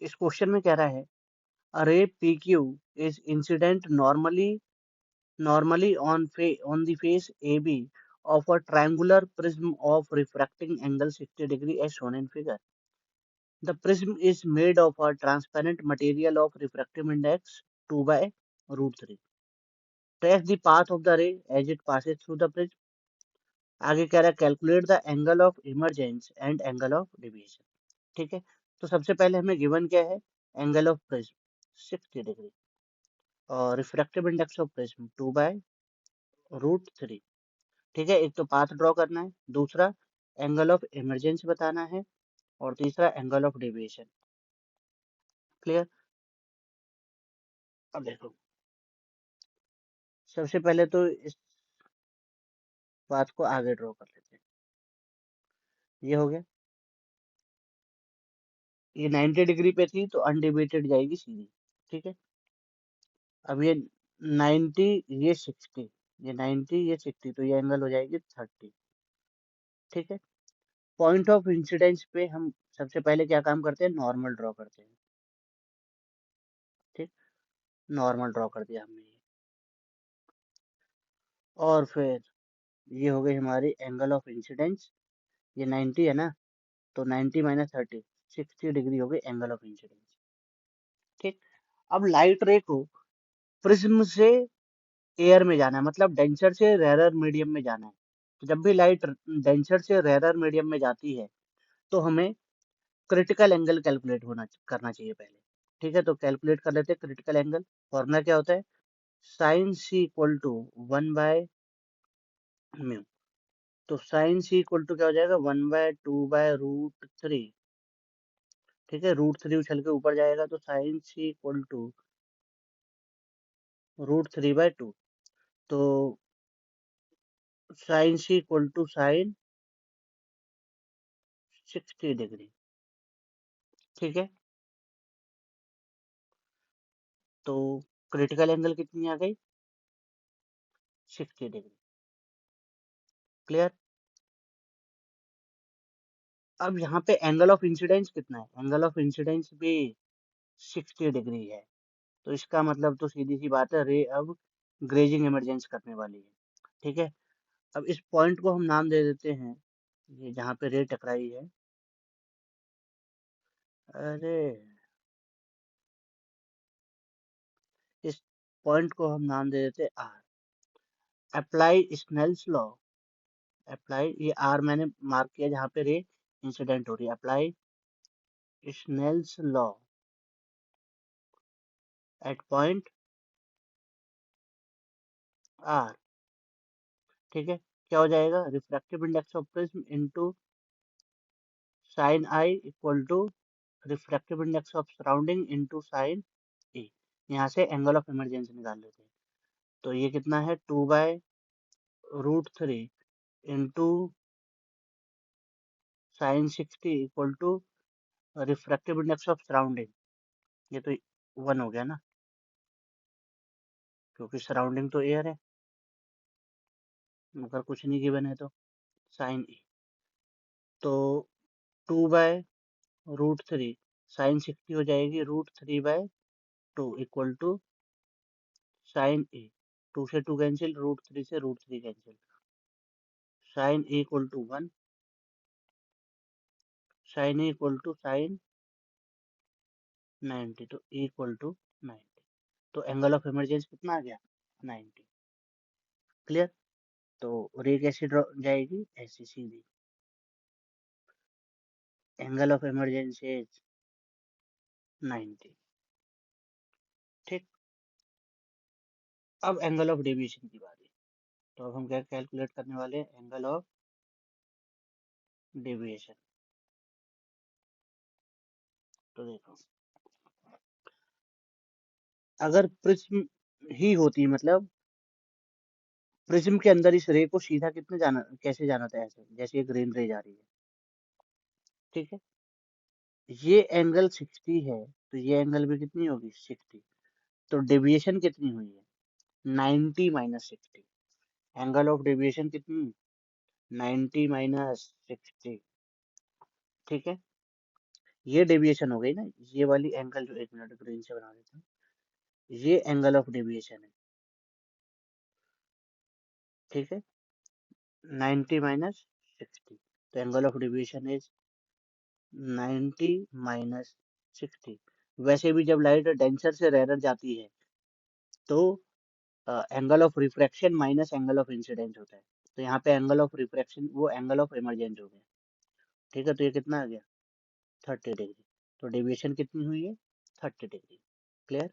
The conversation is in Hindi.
इस क्वेश्चन में कह रहा है a ray PQ is incident normally on the face AB of a triangular prism of refracting angle 60 degree as shown in figure. The prism is made of a transparent material of refractive index 2 by root 3. Trace the path of the ray as it passes through the prism. आगे कह रहा है calculate the angle of emergence and angle of deviation. ठीक है, तो सबसे पहले हमें गिवन क्या है, एंगल ऑफ प्रिज्म 60 डिग्री और refractive index of prism 2 by root 3। ठीक है, एक तो पाथ ड्रॉ करना है, दूसरा एंगल ऑफ इमरजेंस बताना है और तीसरा एंगल ऑफ डेविएशन। क्लियर। अब देखो, सबसे पहले तो इस पाथ को आगे ड्रॉ कर लेते हैं। ये हो गया, ये 90 डिग्री पे थी तो अनडिवाइडेड जाएगी सीधी। ठीक है, अब ये 90, ये 60, ये 90, ये 60, तो ये एंगल हो जाएगी 30। ठीक है, पॉइंट ऑफ इंसिडेंस पे हम सबसे पहले क्या काम करते हैं, नॉर्मल ड्रॉ करते हैं। ठीक, नॉर्मल ड्रॉ कर दिया हमने ये, और फिर ये हो गई हमारी एंगल ऑफ इंसिडेंस। ये 90 है ना, तो 90 माइनस 30, 60 डिग्री हो गई एंगल ऑफ इंसिडेंस। ठीक, अब लाइट रे को प्रिज्म से एयर में जाना है, मतलब डेंसर से रेरर मीडियम में जाना है। तो जब भी लाइट डेंसर से रेरर मीडियम में जाती है तो हमें क्रिटिकल एंगल कैलकुलेट होना करना चाहिए पहले। ठीक है, तो कैलकुलेट कर लेते हैं क्रिटिकल एंगल। फॉर्मूला क्या होता है, साइन सी इक्वल टू 1/म्यू। तो साइन सी इक्वल टू क्या हो जाएगा, 1/2/√3। ठीक है, √3 उछल के ऊपर जाएगा तो साइन सी इक्वल टू √3/2। तो sine C equal to sine 60 degree. ठीक है, तो क्रिटिकल एंगल कितनी आ गई, 60 डिग्री। क्लियर। अब यहाँ पे एंगल ऑफ इंसिडेंस कितना है, एंगल ऑफ इंसिडेंस भी 60 डिग्री है। तो इसका मतलब तो सीधी सी बात है, रे अब ग्रेजिंग इमरजेंस करने वाली है। ठीक है, अब इस पॉइंट को हम नाम दे देते हैं, ये जहाँ पे रे टकराई है, अरे इस पॉइंट को हम नाम दे देते हैं R. Apply Snell's law, apply, ये आर मैंने मार्क किया जहाँ पे रे इंसिडेंट हो रही है। Apply Snell's law at point R. ठीक है, क्या हो जाएगा, refractive index of prism into sine i equal to refractive index of surrounding into sine A. यहाँ से एंगल ऑफ इमरजेंसी निकाल लेते हैं, तो ये कितना है, 2/√3 into sine 60 equal to refractive index of surrounding. ये तो 1 हो गया ना, क्योंकि सराउंडिंग तो एयर है, मगर कुछ नहीं गिवन है तो साइन ए। तो 2/√3 साइन 60 हो जाएगी √3/2 इक्वल टू साइन ए। 2 से 2 कैंसिल, √3 से √3 cancel, sine A equal to 1, sine A equal to sine 90, तो ए इक्वल टू 90। तो एंगल ऑफ इमरजेंसी कितना आ गया, 90। क्लियर। तो रे कैसे ड्रॉ जाएगी, ऐसी सीधी, एंगल ऑफ इमरजेंसी इज 90। ठीक, अब एंगल ऑफ डेविएशन की बारी। तो अब हम क्या कैलकुलेट करने वाले हैं, एंगल ऑफ डेविएशन। तो देखो, अगर प्रिज्म ही होती, मतलब प्रिज्म के अंदर इस रे को सीधा कितने जाना, कैसे जाना था, ऐसे जैसे ये ग्रीन रे जा रही है। ठीक है, ये एंगल 60 है, तो ये एंगल भी कितनी होगी, 60। तो डेविएशन कितनी हुई है, 90 माइनस 60। एंगल ऑफ डेविएशन कितनी, 90 माइनस 60। ठीक है, ये डेविएशन हो गई ना, ये वाली एंगल जो, एक मिनट ग्रीन से बना देता हूँ, ये एंगल ऑफ डेविएशन है। ठीक है, 90 माइनस 60, तो angle of deviation is 90 minus 60। वैसे भी जब लाइट डेंसर से रेयर जाती है तो angle of refraction minus angle of incidence होता है। तो यहाँ पे एंगल ऑफ रिफ्रैक्शन वो एंगल ऑफ इमरजेंस हो गया। ठीक है, तो ये कितना आ गया, 30 डिग्री। तो डेविएशन कितनी हुई है, 30 डिग्री। क्लियर।